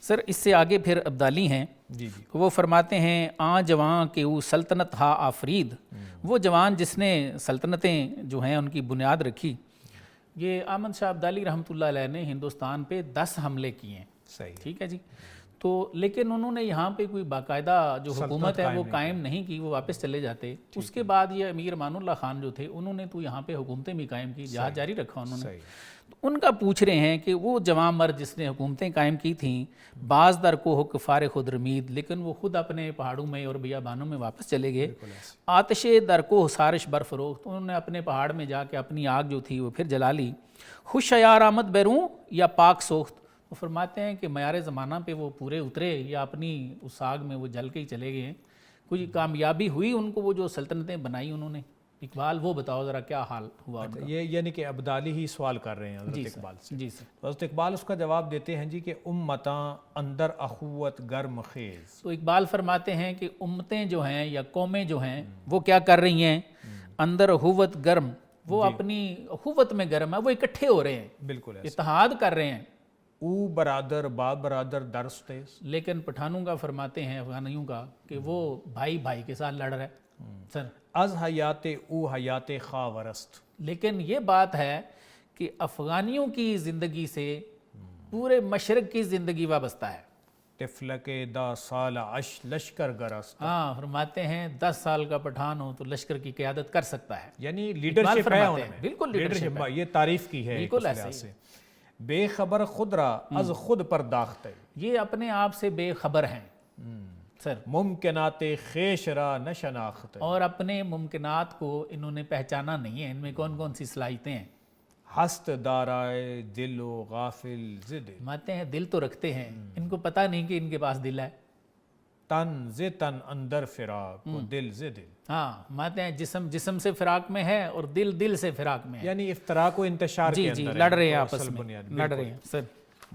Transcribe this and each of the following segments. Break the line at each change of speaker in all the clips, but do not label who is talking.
سر اس سے آگے پھر ابدالی ہیں،
جی
وہ فرماتے ہیں آ جواں کہ او سلطنت ہا آفرید، وہ جوان جس نے سلطنتیں جو ہیں ان کی بنیاد رکھی۔ یہ احمد شاہ ابدالی رحمۃ اللہ علیہ نے ہندوستان پہ 10 حملے کیے ہیں،
صحیح،
ٹھیک ہے جی، تو لیکن انہوں نے یہاں پہ کوئی باقاعدہ جو حکومت ہے وہ قائم نہیں کی، وہ واپس چلے جاتے۔ اس کے بعد یہ امیر امان اللہ خان جو تھے انہوں نے تو یہاں پہ حکومتیں بھی قائم کی، جہاد جاری رکھا انہوں نے۔ ان کا پوچھ رہے ہیں کہ وہ جوان مرد جس نے حکومتیں قائم کی تھیں، بعض در کو حق فار خود رمید، لیکن وہ خود اپنے پہاڑوں میں اور بیابانوں میں واپس چلے گئے۔ آتش در کو سارش برفروخت، انہوں نے اپنے پہاڑ میں جا کے اپنی آگ جو تھی وہ پھر جلا لی۔ خوش عیار آمد بیروں یا پاک سوخت، وہ فرماتے ہیں کہ معیار زمانہ پہ وہ پورے اترے یا اپنی اس آگ میں وہ جل کے ہی چلے گئے ہیں، کوئی کامیابی ہوئی ان کو وہ جو سلطنتیں بنائی انہوں نے؟ اقبال وہ بتاؤ ذرا کیا حال ہوا ان کا؟
یہ یعنی کہ ابدالی ہی سوال کر رہے ہیں حضرت اقبال سے۔
جی سر،
حضرت اقبال اس کا جواب دیتے ہیں جی کہ امتاں اندر اخوت گرم خیز۔
تو اقبال فرماتے ہیں کہ امتیں جو ہیں یا قومیں جو ہیں وہ کیا کر رہی ہیں؟ اندر اخوت گرم، وہ اپنی اخوت میں گرم ہے، وہ اکٹھے ہو رہے ہیں،
بالکل
اتحاد کر رہے ہیں۔
او برادر با برادر درس تیز،
لیکن پٹھانوں کا فرماتے ہیں، افغانیوں کا، کہ وہ بھائی بھائی کے ساتھ لڑ رہا ہے سر۔
از حیات او حیات خواہ ورست،
لیکن یہ بات ہے کہ افغانیوں کی زندگی سے پورے مشرق کی زندگی وابستہ ہے۔
تفلک دا سال اش لشکر گرست،
ہاں، فرماتے ہیں 10 سال کا پٹھان ہو تو لشکر کی قیادت کر سکتا ہے۔
یعنی لیڈرشپ ہے ان میں،
بالکل لیڈرشپ ہے،
یہ تعریف کی ہے
بالکل
ایک
ایسے
سے۔ بے خبر خود را از خود پرداخت ہے،
یہ اپنے آپ سے بے خبر ہیں سر،
ممکنات خیش را نہ شناخت ہے،
اور اپنے ممکنات کو انہوں نے پہچانا نہیں ہے، ان میں کون کون سی صلاحیتیں ہیں۔
ہست دارائے دل و غافل زد،
فرماتے ہیں دل تو رکھتے ہیں، ان کو پتہ نہیں کہ ان کے پاس دل ہے۔
تن ز تن اندر فراق و دل ز دل،
ہاں، فرماتے ہیں جسم جسم سے فراق میں ہے اور دل دل سے فراق میں ہے۔
یعنی افتراق و انتشار کے
جی
اندر
لڑ رہے ہیں آپس میں، لڑ رہے ہیں سر۔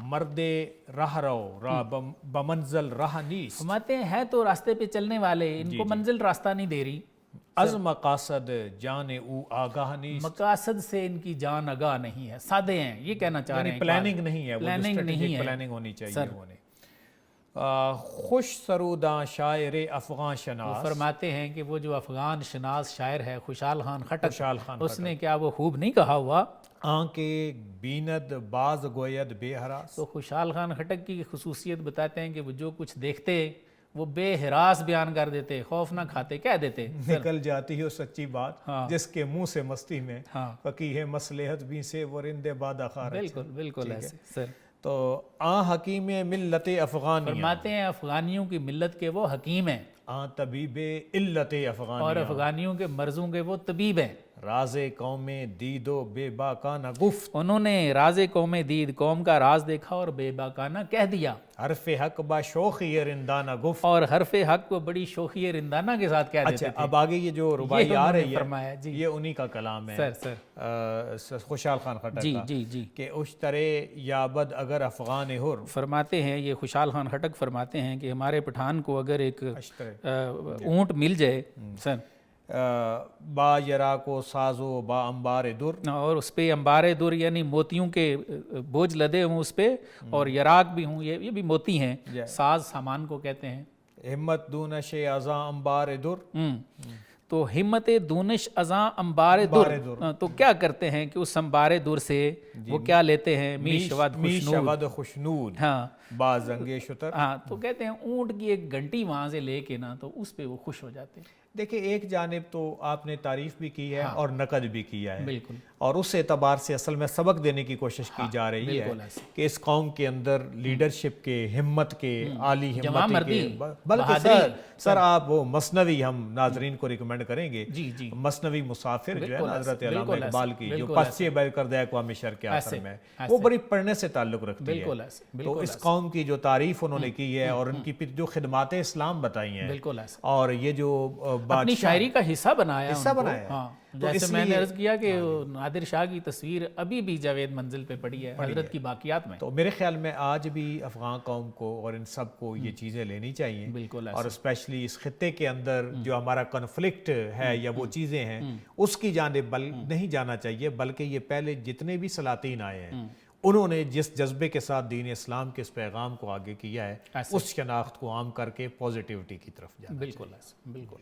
مرد راہ رو را بمنزل راہ نیست،
فرماتے ہیں ہے تو راستے پہ چلنے والے، ان کو منزل راستہ نہیں دے رہی۔
از مقاصد جان او آگاہ نیست،
مقاصد سے ان کی جان آگاہ نہیں ہے، سادے ہیں، یہ کہنا چاہ رہے ہیں۔
پلاننگ نہیں ہے،
پلاننگ نہیں ہے،
پلاننگ ہونی چاہیے انہیں۔ خوش سروداں شاعر افغان شناس،
فرماتے ہیں کہ وہ جو افغان شناس شاعر ہے خوشحال خان خٹک،
خوشحال خان
اس نے کیا وہ خوب نہیں کہا ہوا؟
آنکے بیند باز گوید بے ہراس،
تو خوشحال خان خٹک کی خصوصیت بتاتے ہیں کہ وہ جو کچھ دیکھتے وہ بے ہراس بیان کر دیتے، خوف نہ کھاتے، کہہ دیتے۔
نکل جاتی ہے سچی بات جس کے منہ سے مستی میں، فقیہ مصلحت بھی سے ورندے بادہ خارج۔
بالکل بالکل ایسے سر۔
تو حکیم ملت افغانی،
فرماتے ہیں افغانیوں کی ملت کے وہ حکیم ہیں،
طبیب علت افغانی،
اور افغانیوں کے مرضوں کے وہ طبیب ہیں۔
راز قوم دید و بے باکانہ گفت،
انہوں نے راز قوم دید، قوم کا راز دیکھا اور بے باکانہ کہہ دیا۔
حرف حق با شوخی رندانہ گفت،
اور حرف حق کو بڑی شوخی رندانہ کے ساتھ کہہ دیتے تھے۔
اب آگے یہ جو ربائی آ رہی
فرمایا
ہے
جی،
یہ انہی کا کلام ہے
سر
خوشحال خان خٹک
جی
کا،
جی جی،
کہ اشترے یابد اگر افغان ہر،
فرماتے ہیں یہ خوشحال خان خٹک فرماتے ہیں کہ ہمارے پٹھان کو اگر ایک اونٹ مل جائے سر،
با یرا کو سازو با انبار در،
اور اس پہ انبار در یعنی موتیوں کے بوجھ لدے ہوں اس پہ، اور یراق بھی ہوں، یہ بھی موتی ہیں، ساز سامان کو کہتے ہیں۔
ہمت دونش ازاں انبار در،
تو ہمت دونش ازاں انبار در، تو کیا کرتے ہیں کہ اس انبار در سے وہ کیا لیتے ہیں؟ می شود
خوشنود،
ہاں،
با زنگ شتر،
ہاں، تو کہتے ہیں اونٹ کی ایک گھنٹی وہاں سے لے کے نا تو اس پہ وہ خوش ہو جاتے ہیں۔
دیکھیں ایک جانب تو آپ نے تعریف بھی کی ہے اور نقد بھی کیا ہے،
بالکل،
اور اس اعتبار سے اصل میں سبق دینے کی کوشش کی جا رہی ہے کہ اس قوم کے اندر لیڈرشپ کے، ہمت کے، عالی ہمت کے، بلکہ سر آپ وہ مثنوی ہم ناظرین کو ریکمینڈ کریں گے، مثنوی مسافر جو ہے حضرت علامہ اقبال کی، جو پسچے بیر کردہ اقوام شرق کے آخر میں، وہ بڑی پڑھنے سے تعلق رکھتی ہے۔ تو اس قوم کی جو تعریف انہوں نے کی ہے اور ان کی جو خدمات اسلام بتائی ہیں، اور یہ جو
اپنی شاعری کا حصہ بنایا، جیسے میں نے عرض کیا کہ نادر شاہ کی تصویر ابھی بھی جاوید منزل پہ پڑی ہے حضرت کی باقیات میں۔
تو میرے خیال میں آج بھی افغان قوم کو اور ان سب کو یہ چیزیں لینی چاہیے،
بالکل،
اور اسپیشلی اس خطے کے اندر جو ہمارا کنفلکٹ ہے یا وہ چیزیں ہیں اس کی جانب نہیں جانا چاہیے، بلکہ یہ پہلے جتنے بھی سلاطین آئے ہیں انہوں نے جس جذبے کے ساتھ دین اسلام کے اس پیغام کو آگے کیا ہے اس شناخت کو عام کر کے پازیٹیوٹی کی طرف جانا.
بالکل.